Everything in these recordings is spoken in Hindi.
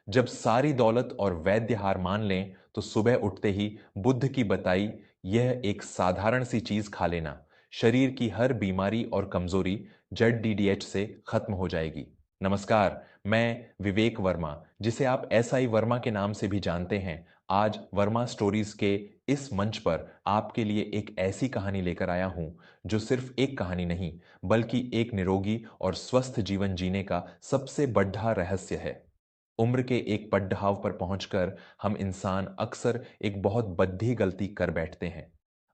जब सारी दौलत और वैद्य हार मान लें तो सुबह उठते ही बुद्ध की बताई यह एक साधारण सी चीज खा लेना शरीर की हर बीमारी और कमजोरी जड़ डीडीएच से खत्म हो जाएगी। नमस्कार, मैं विवेक वर्मा, जिसे आप एसआई वर्मा के नाम से भी जानते हैं, आज वर्मा स्टोरीज के इस मंच पर आपके लिए एक ऐसी कहानी लेकर आया हूं जो सिर्फ एक कहानी नहीं बल्कि एक निरोगी और स्वस्थ जीवन जीने का सबसे बड़ा रहस्य है। उम्र के एक पड़ाव पर पहुंचकर हम इंसान अक्सर एक बहुत बद्धी गलती कर बैठते हैं।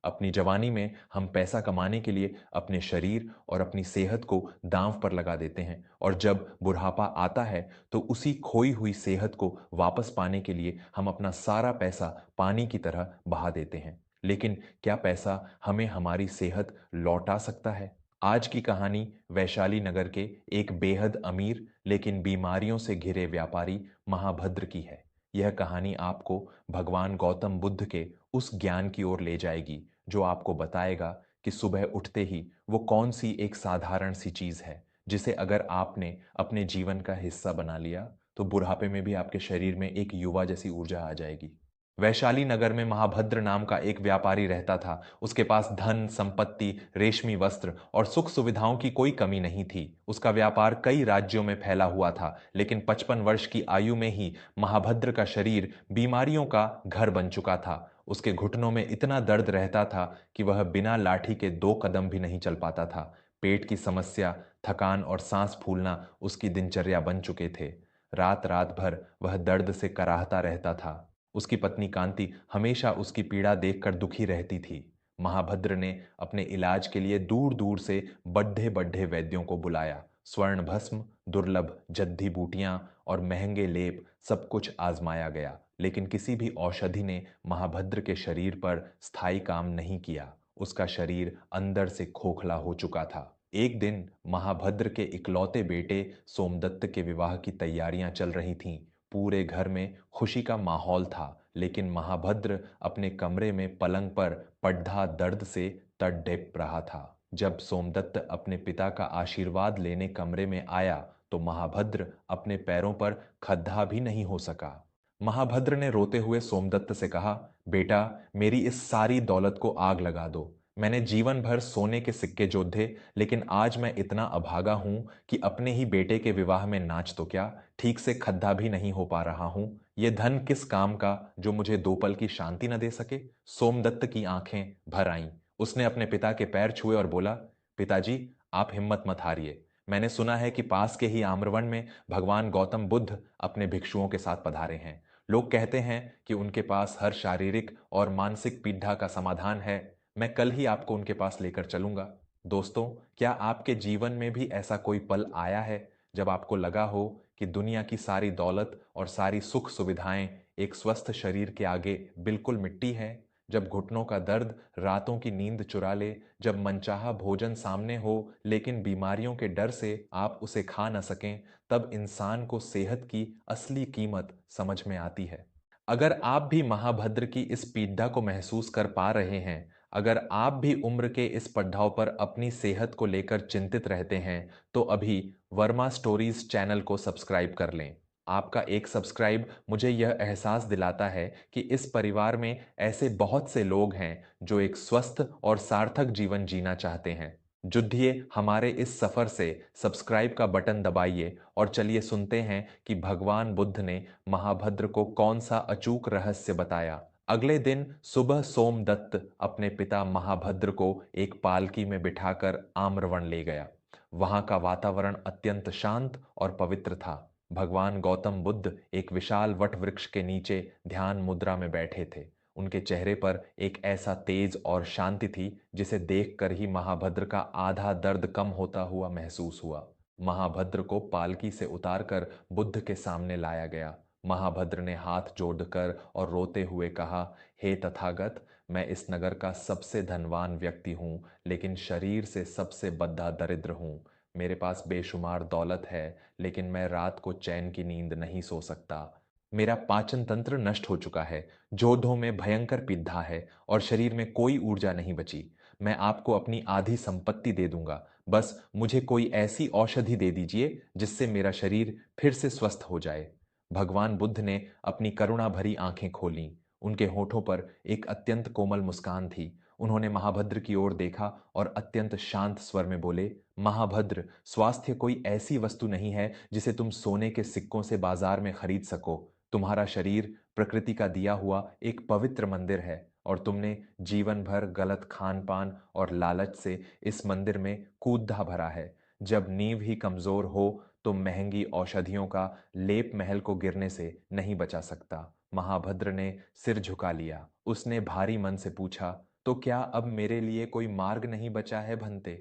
अपनी जवानी में हम पैसा कमाने के लिए अपने शरीर और अपनी सेहत को दांव पर लगा देते हैं और जब बुढ़ापा आता है तो उसी खोई हुई सेहत को वापस पाने के लिए हम अपना सारा पैसा पानी की तरह बहा देते हैं। लेकिन क्या पैसा हमें हमारी सेहत लौटा सकता है? आज की कहानी वैशाली नगर के एक बेहद अमीर लेकिन बीमारियों से घिरे व्यापारी महाभद्र की है। यह कहानी आपको भगवान गौतम बुद्ध के उस ज्ञान की ओर ले जाएगी जो आपको बताएगा कि सुबह उठते ही वो कौन सी एक साधारण सी चीज है जिसे अगर आपने अपने जीवन का हिस्सा बना लिया तो बुढ़ापे में भी आपके शरीर में एक युवा जैसी ऊर्जा आ जाएगी। वैशाली नगर में महाभद्र नाम का एक व्यापारी रहता था। उसके पास धन, संपत्ति, रेशमी वस्त्र और सुख सुविधाओं की कोई कमी नहीं थी। उसका व्यापार कई राज्यों में फैला हुआ था, लेकिन 55 वर्ष की आयु में ही महाभद्र का शरीर बीमारियों का घर बन चुका था। उसके घुटनों में इतना दर्द रहता था कि वह बिना लाठी के 2 कदम भी नहीं चल पाता था। पेट की समस्या, थकान और सांस फूलना उसकी दिनचर्या बन चुके थे। रात रात भर वह दर्द से कराहता रहता था। उसकी पत्नी कांति हमेशा उसकी पीड़ा देखकर दुखी रहती थी। महाभद्र ने अपने इलाज के लिए दूर दूर से बड्ढे बड्ढे वैद्यों को बुलाया। स्वर्ण भस्म, दुर्लभ जद्दी बूटियां और महंगे लेप सब कुछ आजमाया गया, लेकिन किसी भी औषधि ने महाभद्र के शरीर पर स्थायी काम नहीं किया। उसका शरीर अंदर से खोखला हो चुका था। एक दिन महाभद्र के इकलौते बेटे सोमदत्त के विवाह की तैयारियां चल रही थीं। पूरे घर में खुशी का माहौल था, लेकिन महाभद्र अपने कमरे में पलंग पर पड्ढा दर्द से तड़प रहा था। जब सोमदत्त अपने पिता का आशीर्वाद लेने कमरे में आया तो महाभद्र अपने पैरों पर खद्दा भी नहीं हो सका। महाभद्र ने रोते हुए सोमदत्त से कहा, बेटा, मेरी इस सारी दौलत को आग लगा दो। मैंने जीवन भर सोने के सिक्के जोधे, लेकिन आज मैं इतना अभागा हूं कि अपने ही बेटे के विवाह में नाच तो क्या, ठीक से खद्दा भी नहीं हो पा रहा हूं। ये धन किस काम का जो मुझे 2 पल की शांति न दे सके? सोमदत्त की आंखें भर आईं। उसने अपने पिता के पैर छुए और बोला, पिताजी, आप हिम्मत मत हारिए। मैंने सुना है कि पास के ही आम्रवन में भगवान गौतम बुद्ध अपने भिक्षुओं के साथ पधारे हैं। लोग कहते हैं कि उनके पास हर शारीरिक और मानसिक पीड़ा का समाधान है। मैं कल ही आपको उनके पास लेकर चलूंगा। दोस्तों, क्या आपके जीवन में भी ऐसा कोई पल आया है जब आपको लगा हो कि दुनिया की सारी दौलत और सारी सुख सुविधाएं एक स्वस्थ शरीर के आगे बिल्कुल मिट्टी है? जब घुटनों का दर्द रातों की नींद चुरा ले, जब मनचाहा भोजन सामने हो लेकिन बीमारियों के डर से आप उसे खा न सकें, तब इंसान को सेहत की असली कीमत समझ में आती है। अगर आप भी महाभद्र की इस पीड़ा को महसूस कर पा रहे हैं, अगर आप भी उम्र के इस पड़ाव पर अपनी सेहत को लेकर चिंतित रहते हैं, तो अभी वर्मा स्टोरीज चैनल को सब्सक्राइब कर लें। आपका एक सब्सक्राइब मुझे यह एहसास दिलाता है कि इस परिवार में ऐसे बहुत से लोग हैं जो एक स्वस्थ और सार्थक जीवन जीना चाहते हैं। जुड़िए हमारे इस सफर से, सब्सक्राइब का बटन दबाइए और चलिए सुनते हैं कि भगवान बुद्ध ने महाभद्र को कौन सा अचूक रहस्य बताया। अगले दिन सुबह सोमदत्त अपने पिता महाभद्र को एक पालकी में बिठाकर आम्रवन ले गया। वहां का वातावरण अत्यंत शांत और पवित्र था। भगवान गौतम बुद्ध एक विशाल वट वृक्ष के नीचे ध्यान मुद्रा में बैठे थे। उनके चेहरे पर एक ऐसा तेज और शांति थी जिसे देखकर ही महाभद्र का आधा दर्द कम होता हुआ महसूस हुआ। महाभद्र को पालकी से उतारकर बुद्ध के सामने लाया गया। महाभद्र ने हाथ जोड़कर और रोते हुए कहा, हे तथागत, मैं इस नगर का सबसे धनवान व्यक्ति हूँ, लेकिन शरीर से सबसे बद्धा दरिद्र हूँ। मेरे पास बेशुमार दौलत है, लेकिन मैं रात को चैन की नींद नहीं सो सकता। मेरा पाचन तंत्र नष्ट हो चुका है, जोधों में भयंकर पीड़ा है और शरीर में कोई ऊर्जा नहीं बची। मैं आपको अपनी आधी संपत्ति दे दूंगा, बस मुझे कोई ऐसी औषधि दे दीजिए जिससे मेरा शरीर फिर से स्वस्थ हो जाए। भगवान बुद्ध ने अपनी करुणा भरी आंखें खोलीं। उनके होठों पर एक अत्यंत कोमल मुस्कान थी। उन्होंने महाभद्र की ओर देखा और अत्यंत शांत स्वर में बोले, महाभद्र, स्वास्थ्य कोई ऐसी वस्तु नहीं है जिसे तुम सोने के सिक्कों से बाजार में खरीद सको। तुम्हारा शरीर प्रकृति का दिया हुआ एक पवित्र मंदिर है और तुमने जीवन भर गलत खान पान और लालच से इस मंदिर में कूदा भरा है। जब नींव ही कमजोर हो तो महंगी औषधियों का लेप महल को गिरने से नहीं बचा सकता। महाभद्र ने सिर झुका लिया। उसने भारी मन से पूछा, तो क्या अब मेरे लिए कोई मार्ग नहीं बचा है भंते?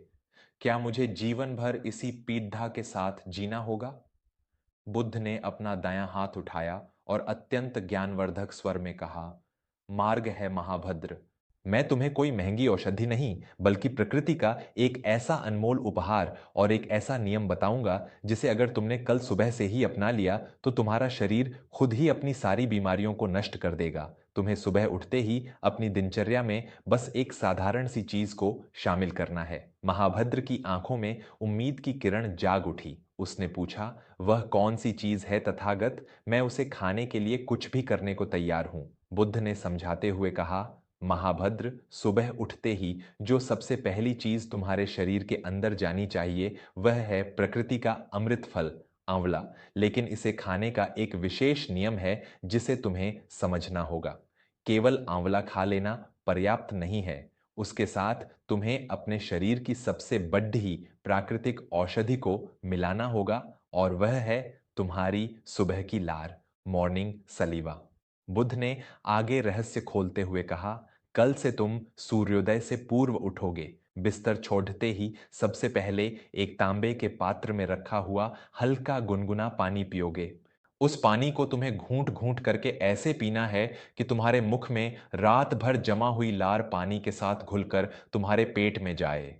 क्या मुझे जीवन भर इसी पीड़ा के साथ जीना होगा? बुद्ध ने अपना दायां हाथ उठाया और अत्यंत ज्ञानवर्धक स्वर में कहा, मार्ग है महाभद्र। मैं तुम्हें कोई महंगी औषधि नहीं बल्कि प्रकृति का एक ऐसा अनमोल उपहार और एक ऐसा नियम बताऊंगा जिसे अगर तुमने कल सुबह से ही अपना लिया तो तुम्हारा शरीर खुद ही अपनी सारी बीमारियों को नष्ट कर देगा। तुम्हें सुबह उठते ही अपनी दिनचर्या में बस एक साधारण सी चीज को शामिल करना है। महाभद्र की आंखों में उम्मीद की किरण जाग उठी। उसने पूछा, वह कौन सी चीज है तथागत? मैं उसे खाने के लिए कुछ भी करने को तैयार हूं। बुद्ध ने समझाते हुए कहा, महाभद्र, सुबह उठते ही जो सबसे पहली चीज तुम्हारे शरीर के अंदर जानी चाहिए वह है प्रकृति का अमृत फल, आंवला। लेकिन इसे खाने का एक विशेष नियम है जिसे तुम्हें समझना होगा। केवल आंवला खा लेना पर्याप्त नहीं है। उसके साथ तुम्हें अपने शरीर की सबसे बड़ी प्राकृतिक औषधि को मिलाना होगा और वह है तुम्हारी सुबह की लार, मॉर्निंग सलीवा। बुद्ध ने आगे रहस्य खोलते हुए कहा, कल से तुम सूर्योदय से पूर्व उठोगे। बिस्तर छोड़ते ही सबसे पहले एक तांबे के पात्र में रखा हुआ हल्का गुनगुना पानी पियोगे। उस पानी को तुम्हें घूंट घूंट करके ऐसे पीना है कि तुम्हारे मुख में रात भर जमा हुई लार पानी के साथ घुलकर तुम्हारे पेट में जाए।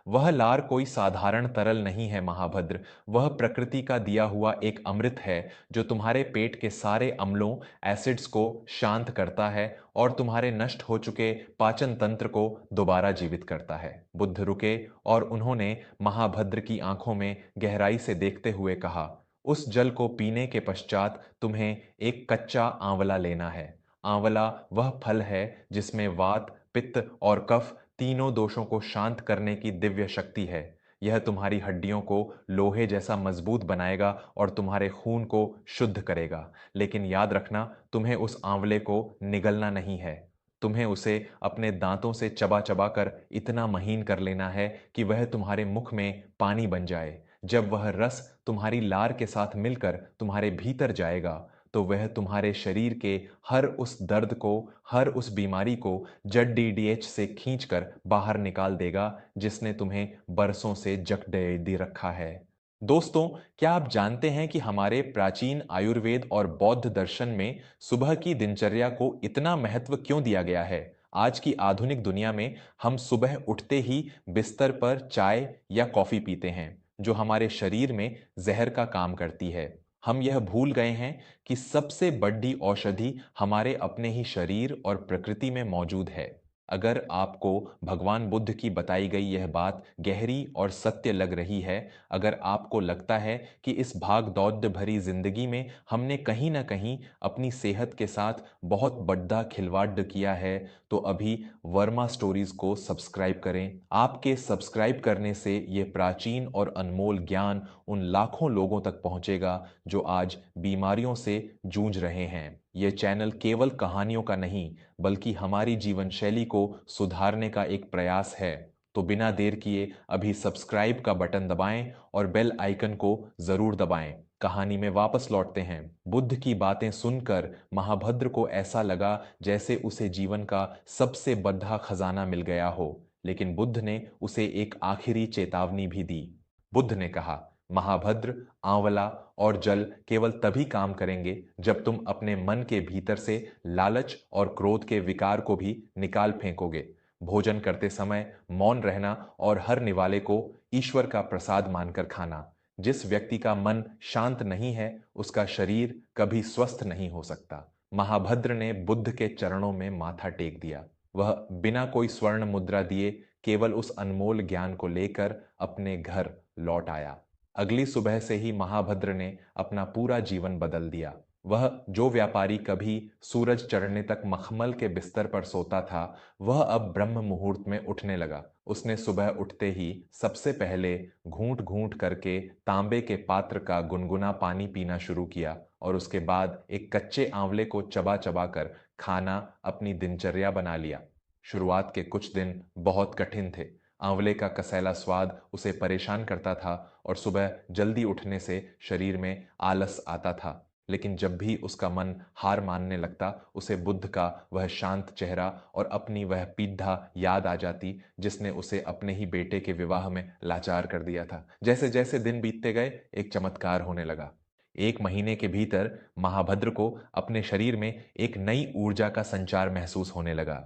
वह लार कोई साधारण तरल नहीं है महाभद्र, वह प्रकृति का दिया हुआ एक अमृत है जो तुम्हारे पेट के सारे अम्लों, एसिड्स को शांत करता है और तुम्हारे नष्ट हो चुके पाचन तंत्र को दोबारा जीवित करता है। बुद्ध रुके और उन्होंने महाभद्र की आंखों में गहराई से देखते हुए कहा, उस जल को पीने के पश्चात तुम्हें एक कच्चा आंवला लेना है। आंवला वह फल है जिसमें वात, पित्त और कफ तीनों दोषों को शांत करने की दिव्य शक्ति है। यह तुम्हारी हड्डियों को लोहे जैसा मजबूत बनाएगा और तुम्हारे खून को शुद्ध करेगा। लेकिन याद रखना, तुम्हें उस आंवले को निगलना नहीं है। तुम्हें उसे अपने दांतों से चबा चबा कर इतना महीन कर लेना है कि वह तुम्हारे मुख में पानी बन जाए। जब वह रस तुम्हारी लार के साथ मिलकर तुम्हारे भीतर जाएगा तो वह तुम्हारे शरीर के हर उस दर्द को, हर उस बीमारी को जड़ डीडीएच से खींचकर बाहर निकाल देगा जिसने तुम्हें बरसों से जकड़े दे रखा है। दोस्तों, क्या आप जानते हैं कि हमारे प्राचीन आयुर्वेद और बौद्ध दर्शन में सुबह की दिनचर्या को इतना महत्व क्यों दिया गया है? आज की आधुनिक दुनिया में हम सुबह उठते ही बिस्तर पर चाय या कॉफी पीते हैं जो हमारे शरीर में जहर का काम करती है। हम यह भूल गए हैं कि सबसे बड़ी औषधि हमारे अपने ही शरीर और प्रकृति में मौजूद है। अगर आपको भगवान बुद्ध की बताई गई यह बात गहरी और सत्य लग रही है, अगर आपको लगता है कि इस भाग दौड़ भरी जिंदगी में हमने कहीं ना कहीं अपनी सेहत के साथ बहुत बड़ा खिलवाड़ किया है, तो अभी वर्मा स्टोरीज को सब्सक्राइब करें। आपके सब्सक्राइब करने से ये प्राचीन और अनमोल ज्ञान उन लाखों लोगों तक पहुंचेगा जो आज बीमारियों से जूझ रहे हैं। ये चैनल केवल कहानियों का नहीं बल्कि हमारी जीवन शैली को सुधारने का एक प्रयास है। तो बिना देर किए अभी सब्सक्राइब का बटन दबाएं और बेल आइकन को जरूर दबाएं। कहानी में वापस लौटते हैं। बुद्ध की बातें सुनकर महाभद्र को ऐसा लगा जैसे उसे जीवन का सबसे बड़ा खजाना मिल गया हो। लेकिन बुद्ध ने उसे एक आखिरी चेतावनी भी दी। बुद्ध ने कहा, महाभद्र, आंवला और जल केवल तभी काम करेंगे जब तुम अपने मन के भीतर से लालच और क्रोध के विकार को भी निकाल फेंकोगे। भोजन करते समय मौन रहना और हर निवाले को ईश्वर का प्रसाद मानकर खाना। जिस व्यक्ति का मन शांत नहीं है उसका शरीर कभी स्वस्थ नहीं हो सकता। महाभद्र ने बुद्ध के चरणों में माथा टेक दिया। वह बिना कोई स्वर्ण मुद्रा दिए केवल उस अनमोल ज्ञान को लेकर अपने घर लौट आया। अगली सुबह से ही महाभद्र ने अपना पूरा जीवन बदल दिया। वह जो व्यापारी कभी सूरज चढ़ने तक मखमल के बिस्तर पर सोता था, वह अब ब्रह्म मुहूर्त में उठने लगा। उसने सुबह उठते ही सबसे पहले घूंट घूंट करके तांबे के पात्र का गुनगुना पानी पीना शुरू किया और उसके बाद एक कच्चे आंवले को चबा चबा कर खाना अपनी दिनचर्या बना लिया। शुरुआत के कुछ दिन बहुत कठिन थे। आंवले का कसैला स्वाद उसे परेशान करता था और सुबह जल्दी उठने से शरीर में आलस आता था। लेकिन जब भी उसका मन हार मानने लगता, उसे बुद्ध का वह शांत चेहरा और अपनी वह पीढ़ा याद आ जाती जिसने उसे अपने ही बेटे के विवाह में लाचार कर दिया था। जैसे जैसे दिन बीतते गए, एक चमत्कार होने लगा। 1 महीने के भीतर महाभद्र को अपने शरीर में एक नई ऊर्जा का संचार महसूस होने लगा।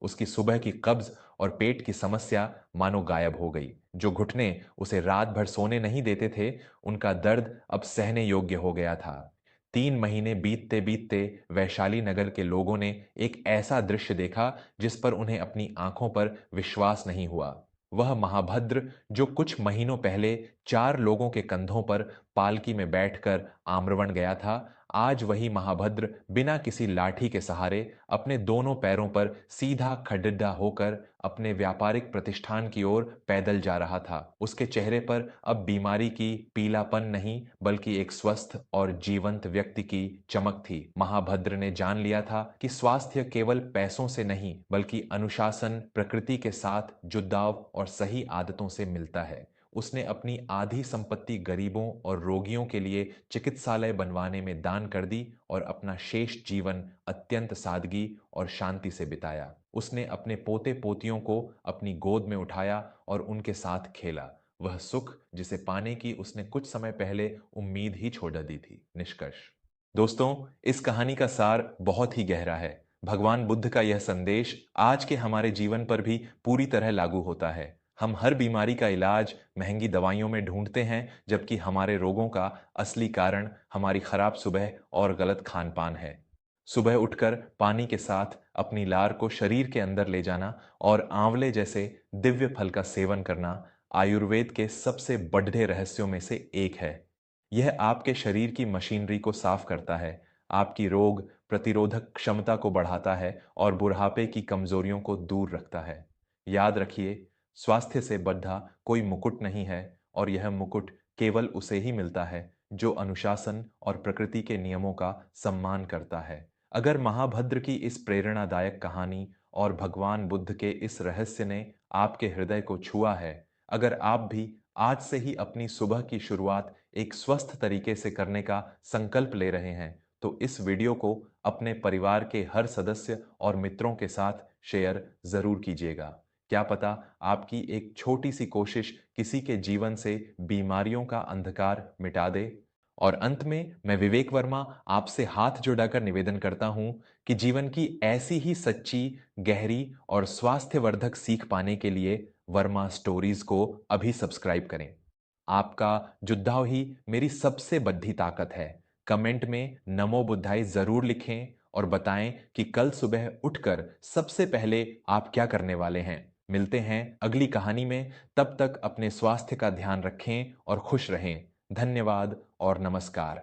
उसकी सुबह की कब्ज और पेट की समस्या मानो गायब हो गई। जो घुटने उसे रात भर सोने नहीं देते थे, उनका दर्द अब सहने योग्य हो गया था। 3 महीने बीतते बीतते वैशाली नगर के लोगों ने एक ऐसा दृश्य देखा जिस पर उन्हें अपनी आंखों पर विश्वास नहीं हुआ। वह महाभद्र, जो कुछ महीनों पहले 4 लोगों के कंधों पर पालकी में बैठकर आम्रवण गया था, आज वही महाभद्र बिना किसी लाठी के सहारे अपने दोनों पैरों पर सीधा खड़िड्डा होकर अपने व्यापारिक प्रतिष्ठान की ओर पैदल जा रहा था। उसके चेहरे पर अब बीमारी की पीलापन नहीं, बल्कि एक स्वस्थ और जीवंत व्यक्ति की चमक थी। महाभद्र ने जान लिया था कि स्वास्थ्य केवल पैसों से नहीं, बल्कि अनुशासन, प्रकृति के साथ जुड़ाव और सही आदतों से मिलता है। उसने अपनी आधी संपत्ति गरीबों और रोगियों के लिए चिकित्सालय बनवाने में दान कर दी और अपना शेष जीवन अत्यंत सादगी और शांति से बिताया। उसने अपने पोते पोतियों को अपनी गोद में उठाया और उनके साथ खेला। वह सुख जिसे पाने की उसने कुछ समय पहले उम्मीद ही छोड़ दी थी। निष्कर्ष दोस्तों, इस कहानी का सार बहुत ही गहरा है। भगवान बुद्ध का यह संदेश आज के हमारे जीवन पर भी पूरी तरह लागू होता है। हम हर बीमारी का इलाज महंगी दवाइयों में ढूंढते हैं, जबकि हमारे रोगों का असली कारण हमारी खराब सुबह और गलत खान पान है। सुबह उठकर पानी के साथ अपनी लार को शरीर के अंदर ले जाना और आंवले जैसे दिव्य फल का सेवन करना आयुर्वेद के सबसे बड़े रहस्यों में से एक है। यह आपके शरीर की मशीनरी को साफ करता है, आपकी रोग प्रतिरोधक क्षमता को बढ़ाता है और बुढ़ापे की कमजोरियों को दूर रखता है। याद रखिए, स्वास्थ्य से बद्धा कोई मुकुट नहीं है और यह मुकुट केवल उसे ही मिलता है जो अनुशासन और प्रकृति के नियमों का सम्मान करता है। अगर महाभद्र की इस प्रेरणादायक कहानी और भगवान बुद्ध के इस रहस्य ने आपके हृदय को छुआ है, अगर आप भी आज से ही अपनी सुबह की शुरुआत एक स्वस्थ तरीके से करने का संकल्प ले रहे हैं, तो इस वीडियो को अपने परिवार के हर सदस्य और मित्रों के साथ शेयर जरूर कीजिएगा। क्या पता आपकी एक छोटी सी कोशिश किसी के जीवन से बीमारियों का अंधकार मिटा दे। और अंत में मैं विवेक वर्मा आपसे हाथ जोड़कर निवेदन करता हूं कि जीवन की ऐसी ही सच्ची, गहरी और स्वास्थ्यवर्धक सीख पाने के लिए वर्मा स्टोरीज को अभी सब्सक्राइब करें। आपका जुद्धाव ही मेरी सबसे बड़ी ताकत है। कमेंट में नमो बुद्धाई जरूर लिखें और बताएं कि कल सुबह उठकर सबसे पहले आप क्या करने वाले हैं। मिलते हैं अगली कहानी में। तब तक अपने स्वास्थ्य का ध्यान रखें और खुश रहें। धन्यवाद और नमस्कार।